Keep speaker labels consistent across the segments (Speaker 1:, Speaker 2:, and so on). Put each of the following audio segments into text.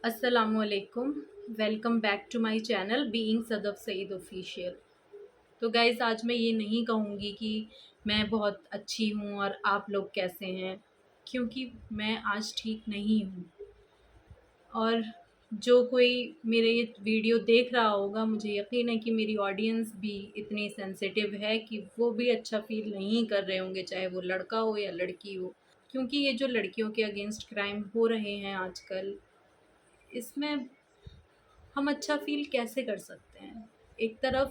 Speaker 1: अस्सलामुअलैकुम। Welcome back to my channel being Sadaf Saeed official. तो guys, आज मैं ये नहीं कहूँगी कि मैं बहुत अच्छी हूँ और आप लोग कैसे हैं, क्योंकि मैं आज ठीक नहीं हूँ। और जो कोई मेरे ये वीडियो देख रहा होगा, मुझे यकीन है कि मेरी ऑडियंस भी इतनी सेंसिटिव है कि वो भी अच्छा फ़ील नहीं कर रहे होंगे, चाहे वो लड़का हो या लड़की हो। क्योंकि ये जो लड़कियों के अगेंस्ट क्राइम हो रहे हैं आजकल, इसमें हम अच्छा फ़ील कैसे कर सकते हैं? एक तरफ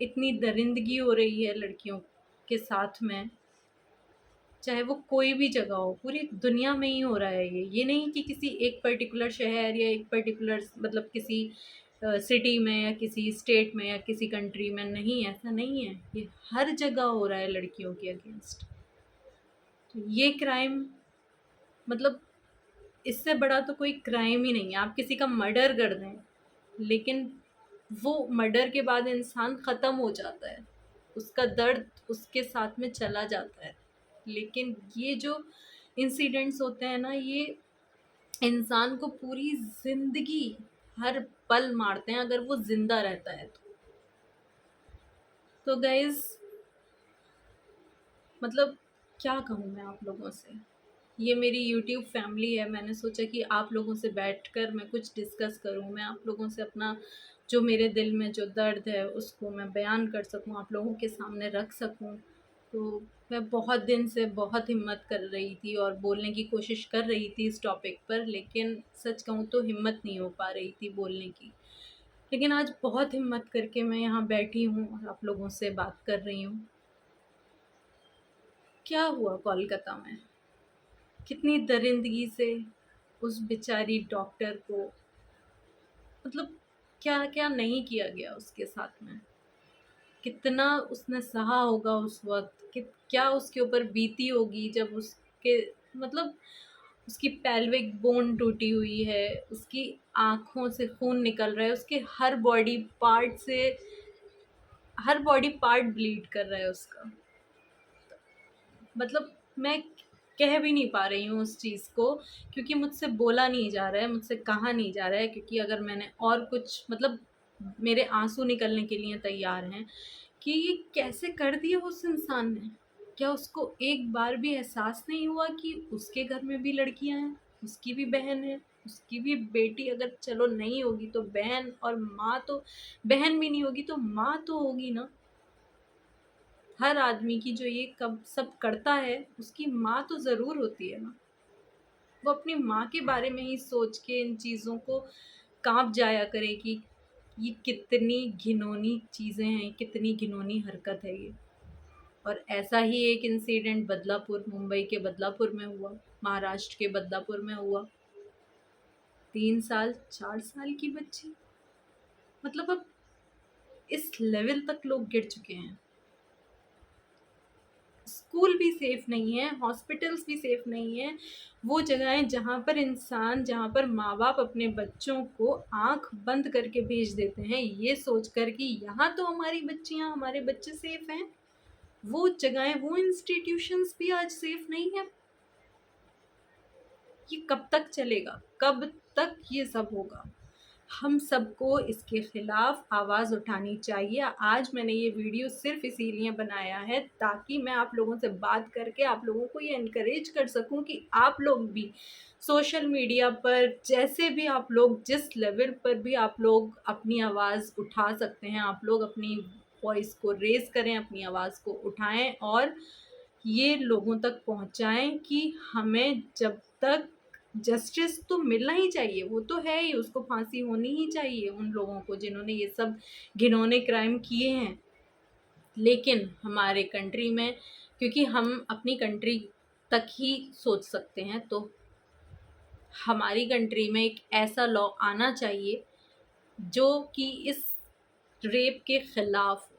Speaker 1: इतनी दरिंदगी हो रही है लड़कियों के साथ में, चाहे वो कोई भी जगह हो, पूरी दुनिया में ही हो रहा है ये। ये नहीं कि किसी एक पर्टिकुलर शहर या एक पर्टिकुलर मतलब किसी सिटी में या किसी स्टेट में या किसी कंट्री में, नहीं, ऐसा नहीं है। ये हर जगह हो रहा है लड़कियों के अगेंस्ट। तो ये क्राइम मतलब इससे बड़ा तो कोई क्राइम ही नहीं है। आप किसी का मर्डर कर दें, लेकिन वो मर्डर के बाद इंसान ख़त्म हो जाता है, उसका दर्द उसके साथ में चला जाता है। लेकिन ये जो इंसिडेंट्स होते हैं ना, ये इंसान को पूरी ज़िंदगी हर पल मारते हैं, अगर वो ज़िंदा रहता है तो गाइज़, मतलब क्या कहूँ मैं आप लोगों से। ये मेरी यूट्यूब फैमिली है, मैंने सोचा कि आप लोगों से बैठकर मैं कुछ डिस्कस करूँ, मैं आप लोगों से अपना जो मेरे दिल में जो दर्द है उसको मैं बयान कर सकूँ, आप लोगों के सामने रख सकूँ। तो मैं बहुत दिन से बहुत हिम्मत कर रही थी और बोलने की कोशिश कर रही थी इस टॉपिक पर, लेकिन सच कहूँ तो हिम्मत नहीं हो पा रही थी बोलने की। लेकिन आज बहुत हिम्मत करके मैं यहाँ बैठी हूँ और आप लोगों से बात कर रही हूँ। क्या हुआ कोलकाता में, कितनी दरिंदगी से उस बेचारी डॉक्टर को, मतलब क्या क्या नहीं किया गया उसके साथ में, कितना उसने सहा होगा उस वक्त, कि क्या उसके ऊपर बीती होगी जब उसके मतलब उसकी पेल्विक बोन टूटी हुई है, उसकी आँखों से खून निकल रहा है, उसके हर बॉडी पार्ट ब्लीड कर रहा है उसका। मतलब मैं कह भी नहीं पा रही हूँ उस चीज़ को, क्योंकि मुझसे बोला नहीं जा रहा है, मुझसे कहा नहीं जा रहा है, क्योंकि अगर मैंने और कुछ मतलब मेरे आँसू निकलने के लिए तैयार हैं कि ये कैसे कर दिया उस इंसान ने। क्या उसको एक बार भी एहसास नहीं हुआ कि उसके घर में भी लड़कियाँ हैं, उसकी भी बहन है, उसकी भी बेटी, अगर चलो नहीं होगी तो बहन, और माँ तो, बहन भी नहीं होगी तो माँ तो होगी ना। हर आदमी की जो ये कब सब करता है, उसकी माँ तो ज़रूर होती है ना। वो अपनी माँ के बारे में ही सोच के इन चीज़ों को काँप जाया करे कि ये कितनी घिनौनी चीज़ें हैं, कितनी घिनौनी हरकत है ये। और ऐसा ही एक इंसिडेंट बदलापुर, मुंबई के बदलापुर में हुआ, महाराष्ट्र के बदलापुर में हुआ। 3 साल 4 साल की बच्ची, मतलब अब इस लेवल तक लोग गिर चुके हैं। स्कूल भी सेफ नहीं है, हॉस्पिटल्स भी सेफ नहीं है। वो जगहें जहाँ पर माँ बाप अपने बच्चों को आंख बंद करके भेज देते हैं, ये सोचकर कि यहाँ तो हमारी बच्चियाँ, हमारे बच्चे सेफ हैं, वो जगहें, वो इंस्टीट्यूशंस भी आज सेफ नहीं है। ये कब तक चलेगा, कब तक ये सब होगा? हम सबको इसके खिलाफ आवाज़ उठानी चाहिए। आज मैंने ये वीडियो सिर्फ इसीलिए बनाया है ताकि मैं आप लोगों से बात करके आप लोगों को ये एनकरेज कर सकूं कि आप लोग भी सोशल मीडिया पर, जैसे भी आप लोग, जिस लेवल पर भी आप लोग अपनी आवाज़ उठा सकते हैं, आप लोग अपनी वॉइस को रेज़ करें, अपनी आवाज़ को उठाएं और ये लोगों तक पहुंचाएं कि हमें जब तक जस्टिस तो मिलना ही चाहिए, वो तो है ही, उसको फांसी होनी ही चाहिए उन लोगों को जिन्होंने ये सब घिनौने क्राइम किए हैं। लेकिन हमारे कंट्री में, क्योंकि हम अपनी कंट्री तक ही सोच सकते हैं, तो हमारी कंट्री में एक ऐसा लॉ आना चाहिए जो कि इस रेप के खिलाफ हो,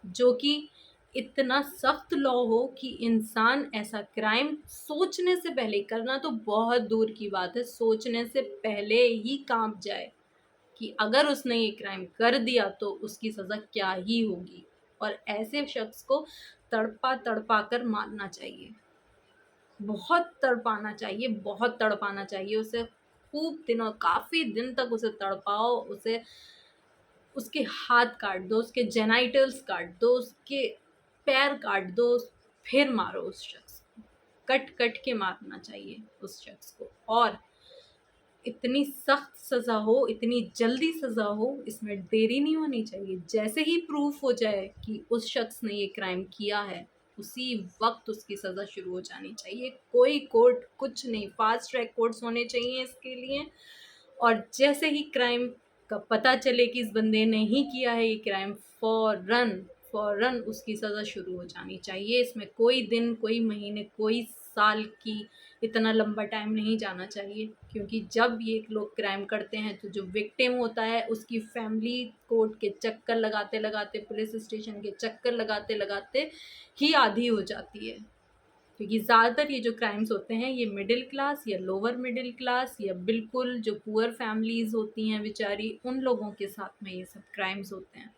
Speaker 1: जो कि इतना सख्त लॉ हो कि इंसान ऐसा क्राइम सोचने से पहले, करना तो बहुत दूर की बात है, सोचने से पहले ही कांप जाए कि अगर उसने ये क्राइम कर दिया तो उसकी सज़ा क्या ही होगी। और ऐसे शख्स को तड़पा तड़पा कर मारना चाहिए, बहुत तड़पाना चाहिए, बहुत तड़पाना चाहिए उसे, खूब दिनों काफ़ी दिन तक उसे तड़पाओ, उसे उसके हाथ काट दो, उसके जेनाइटल्स काट दो, उसके पैर काट दो, फिर मारो उस शख्स को। कट कट के मारना चाहिए उस शख्स को, और इतनी सख्त सज़ा हो, इतनी जल्दी सज़ा हो, इसमें देरी नहीं होनी चाहिए। जैसे ही प्रूफ हो जाए कि उस शख्स ने ये क्राइम किया है, उसी वक्त उसकी सज़ा शुरू हो जानी चाहिए। कोई कोर्ट कुछ नहीं, फास्ट ट्रैक कोर्ट्स होने चाहिए इसके लिए। और जैसे ही क्राइम का पता चले कि इस बंदे ने ही किया है ये क्राइम, फ़ौरन फ़ौरन उसकी सज़ा शुरू हो जानी चाहिए। इसमें कोई दिन, कोई महीने, कोई साल की इतना लंबा टाइम नहीं जाना चाहिए, क्योंकि जब ये लोग क्राइम करते हैं तो जो विक्टिम होता है उसकी फैमिली कोर्ट के चक्कर लगाते लगाते, पुलिस स्टेशन के चक्कर लगाते लगाते ही आधी हो जाती है। क्योंकि ज़्यादातर ये जो क्राइम्स होते हैं ये मिडिल क्लास या लोअर मिडिल क्लास या बिल्कुल जो पुअर फैमिलीज़ होती हैं बेचारी, उन लोगों के साथ में ये सब क्राइम्स होते हैं।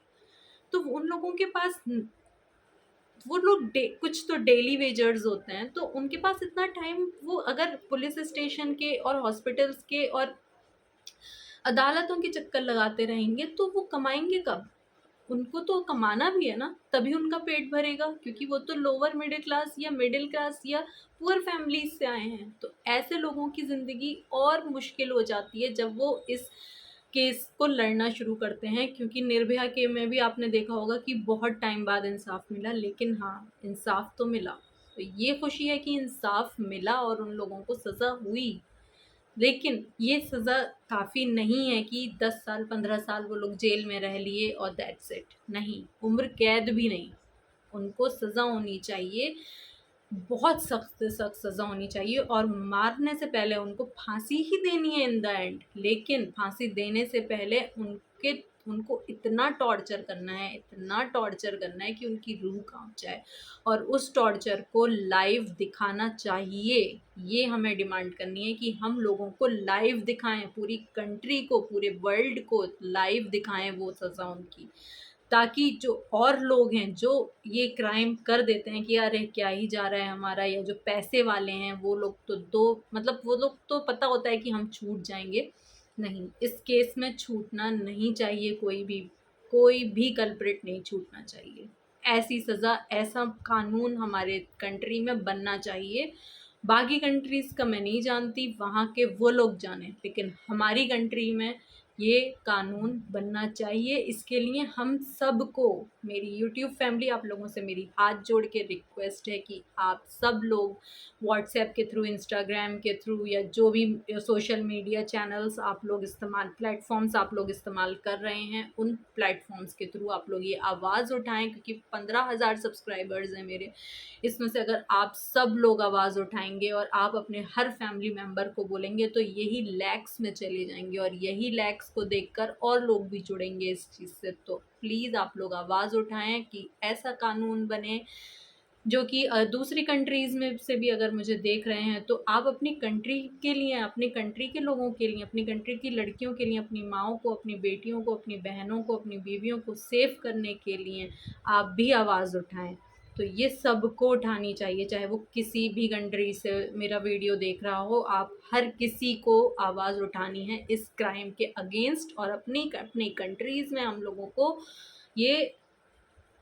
Speaker 1: तो उन लोगों के पास वो लोग कुछ तो डेली वेजर्स होते हैं, तो उनके पास इतना टाइम, वो अगर पुलिस स्टेशन के और हॉस्पिटल्स के और अदालतों के चक्कर लगाते रहेंगे तो वो कमाएंगे कब? उनको तो कमाना भी है ना, तभी उनका पेट भरेगा, क्योंकि वो तो लोअर मिडिल क्लास या पुअर फैमिलीज से आए हैं। तो ऐसे लोगों की ज़िंदगी और मुश्किल हो जाती है जब वो इस केस को लड़ना शुरू करते हैं। क्योंकि निर्भया के में भी आपने देखा होगा कि बहुत टाइम बाद इंसाफ मिला, लेकिन हाँ, इंसाफ तो मिला। तो ये खुशी है कि इंसाफ मिला और उन लोगों को सज़ा हुई। लेकिन ये सज़ा काफ़ी नहीं है कि 10 साल 15 साल वो लोग जेल में रह लिए और दैट्स इट। नहीं, उम्र कैद भी नहीं। उनको सज़ा होनी चाहिए, बहुत सख्त से सख्त सज़ा होनी चाहिए, और मारने से पहले उनको फांसी ही देनी है इन द एंड। लेकिन फांसी देने से पहले उनको इतना टॉर्चर करना है, इतना टॉर्चर करना है कि उनकी रूह कांप जाए, और उस टॉर्चर को लाइव दिखाना चाहिए। ये हमें डिमांड करनी है कि हम लोगों को लाइव दिखाएं, पूरी कंट्री को, पूरे वर्ल्ड को लाइव दिखाएं वो सज़ा उनकी, ताकि जो और लोग हैं जो ये क्राइम कर देते हैं कि अरे क्या ही जा रहा है हमारा, या जो पैसे वाले हैं वो लोग तो वो लोग तो पता होता है कि हम छूट जाएंगे। नहीं, इस केस में छूटना नहीं चाहिए, कोई भी कल्प्रिट नहीं छूटना चाहिए। ऐसी सज़ा, ऐसा कानून हमारे कंट्री में बनना चाहिए। बाकी कंट्रीज़ का मैं नहीं जानती, वहाँ के वो लोग जाने, लेकिन हमारी कंट्री में ये कानून बनना चाहिए। इसके लिए हम सबको, मेरी यूट्यूब फैमिली, आप लोगों से मेरी हाथ जोड़ के रिक्वेस्ट है कि आप सब लोग व्हाट्सएप के थ्रू, इंस्टाग्राम के थ्रू, या जो भी सोशल मीडिया चैनल्स आप लोग प्लेटफॉर्म्स आप लोग इस्तेमाल कर रहे हैं, उन प्लेटफॉर्म्स के थ्रू आप लोग ये आवाज़ उठाएं। क्योंकि 15,000 सब्सक्राइबर्स हैं मेरे, इसमें से अगर आप सब लोग आवाज़ उठाएंगे और आप अपने हर फैमिली मेम्बर को बोलेंगे तो यही लैक्स में चले जाएंगे, और यही लैक्स को देखकर और लोग भी जुड़ेंगे इस चीज़ से। तो प्लीज़ आप लोग आवाज़ उठाएं कि ऐसा कानून बने जो कि दूसरी कंट्रीज़ में से भी अगर मुझे देख रहे हैं तो आप अपनी कंट्री के लिए, अपनी कंट्री के लोगों के लिए, अपनी कंट्री की लड़कियों के लिए, अपनी माँओं को, अपनी बेटियों को, अपनी बहनों को, अपनी बीवियों को सेव करने के लिए आप भी आवाज़ उठाएं। तो ये सबको उठानी चाहिए, चाहे वो किसी भी कंट्री से मेरा वीडियो देख रहा हो, आप हर किसी को आवाज़ उठानी है इस क्राइम के अगेंस्ट। और अपनी अपनी कंट्रीज़ में हम लोगों को ये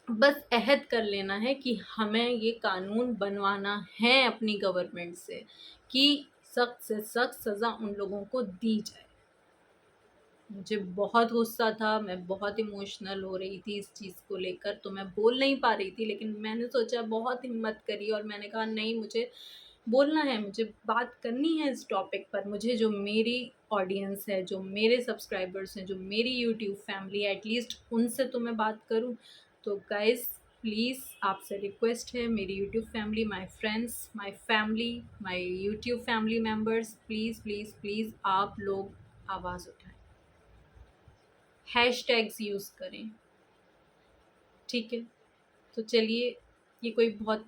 Speaker 1: बस अहद कर लेना है कि हमें ये कानून बनवाना है अपनी गवर्नमेंट से कि सख्त से सख्त सज़ा उन लोगों को दी जाए। मुझे बहुत गुस्सा था, मैं बहुत इमोशनल हो रही थी इस चीज़ को लेकर, तो मैं बोल नहीं पा रही थी, लेकिन मैंने सोचा, बहुत हिम्मत करी और मैंने कहा नहीं, मुझे बोलना है, मुझे बात करनी है इस टॉपिक पर। मुझे, जो मेरी ऑडियंस है, जो मेरे सब्सक्राइबर्स हैं, जो मेरी यूट्यूब फैमिली है, एटलीस्ट उनसे तो मैं बात करूं। तो गाइज़, प्लीज़ आपसे रिक्वेस्ट है, मेरी YouTube family, my friends, my family, my YouTube family members, please please please आप लोग आवाज़ उठाएं, हैशटैग्स यूज़ करें, ठीक है? तो चलिए, ये कोई बहुत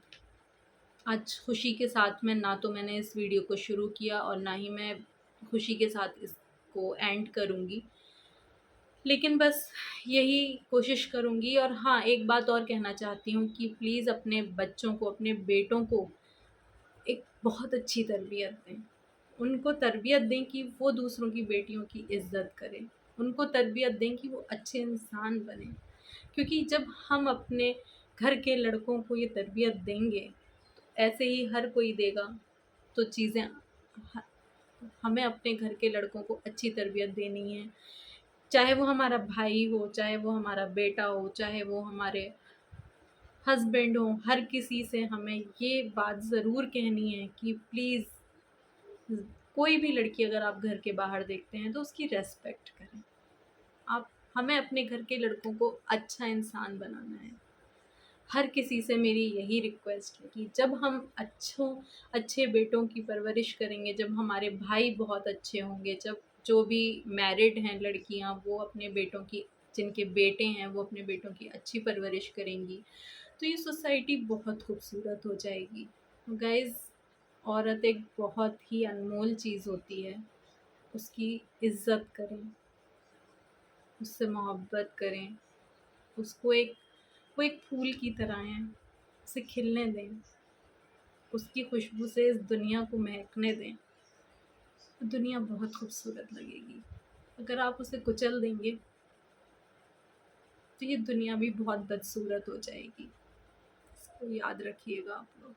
Speaker 1: आज खुशी के साथ में, ना तो मैंने इस वीडियो को शुरू किया और ना ही मैं खुशी के साथ इसको एंड करूँगी, लेकिन बस यही कोशिश करूँगी। और हाँ, एक बात और कहना चाहती हूँ कि प्लीज़ अपने बच्चों को, अपने बेटों को एक बहुत अच्छी तरबियत दें, उनको तरबियत दें कि वो दूसरों की बेटियों की इज़्ज़त करें, उनको तरबियत दें कि वो अच्छे इंसान बनें। क्योंकि जब हम अपने घर के लड़कों को ये तरबियत देंगे, तो ऐसे ही हर कोई देगा, तो चीज़ें ह हमें अपने घर के लड़कों को अच्छी तरबियत देनी है। चाहे वो हमारा भाई हो, चाहे वो हमारा बेटा हो, चाहे वो हमारे हस्बैंड हो, हर किसी से हमें ये बात ज़रूर कहनी है कि प्लीज़ कोई भी लड़की अगर आप घर के बाहर देखते हैं तो उसकी रेस्पेक्ट करें। आप हमें अपने घर के लड़कों को अच्छा इंसान बनाना है। हर किसी से मेरी यही रिक्वेस्ट है कि जब हम अच्छे बेटों की परवरिश करेंगे, जब हमारे भाई बहुत अच्छे होंगे, जब जो भी मैरिड हैं लड़कियां वो अपने बेटों की, जिनके बेटे हैं वो अपने बेटों की अच्छी परवरिश करेंगी, तो ये सोसाइटी बहुत खूबसूरत हो जाएगी। गाइज़, औरत एक बहुत ही अनमोल चीज़ होती है, उसकी इज़्ज़त करें, उससे मोहब्बत करें, उसको एक वो एक फूल की तरह है, उसे खिलने दें, उसकी खुशबू से इस दुनिया को महकने दें, तो दुनिया बहुत खूबसूरत लगेगी। अगर आप उसे कुचल देंगे तो ये दुनिया भी बहुत बदसूरत हो जाएगी। इसको याद रखिएगा आप लोग,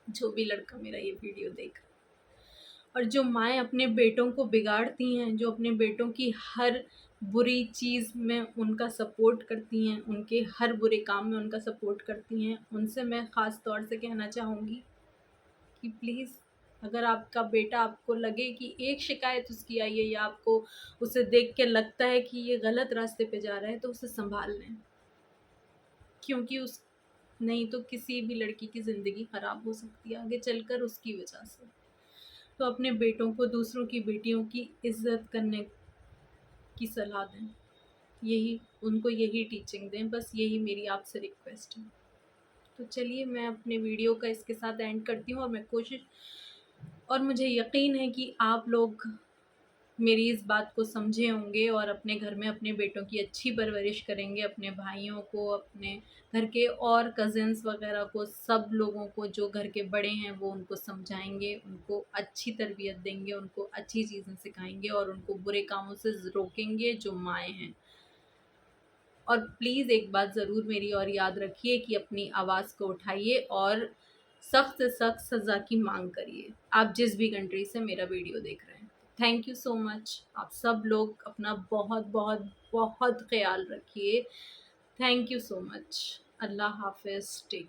Speaker 1: जो भी लड़का मेरा ये वीडियो देख रहा है। और जो माएँ अपने बेटों को बिगाड़ती हैं, जो अपने बेटों की हर बुरी चीज़ में उनका सपोर्ट करती हैं, उनके हर बुरे काम में उनका सपोर्ट करती हैं, उनसे मैं ख़ास तौर से कहना चाहूँगी कि प्लीज़, अगर आपका बेटा, आपको लगे कि एक शिकायत उसकी आई है या आपको उसे देख के लगता है कि ये गलत रास्ते पे जा रहा है, तो उसे संभाल लें। क्योंकि उस नहीं तो किसी भी लड़की की ज़िंदगी ख़राब हो सकती है आगे चलकर उसकी वजह से। तो अपने बेटों को दूसरों की बेटियों की इज़्ज़त करने की सलाह दें। यही उनको यही टीचिंग दें, बस यही मेरी आपसे रिक्वेस्ट है। तो चलिए, मैं अपने वीडियो का इसके साथ एंड करती हूँ, और मुझे यकीन है कि आप लोग मेरी इस बात को समझे होंगे और अपने घर में अपने बेटों की अच्छी परवरिश करेंगे, अपने भाइयों को, अपने घर के और कज़िन्स वगैरह को, सब लोगों को जो घर के बड़े हैं वो उनको समझाएंगे, उनको अच्छी तरबियत देंगे, उनको अच्छी चीज़ें सिखाएंगे और उनको बुरे कामों से रोकेंगे जो माएँ हैं। और प्लीज़ एक बात ज़रूर मेरी और याद रखिए कि अपनी आवाज़ को उठाइए और सख्त से सख्त सज़ा की मांग करिए, आप जिस भी कंट्री से मेरा वीडियो देख रहे हैं। Thank you so much. आप सब लोग अपना बहुत बहुत बहुत ख्याल रखिए। Thank you so much. अल्लाह हाफिज़। टेक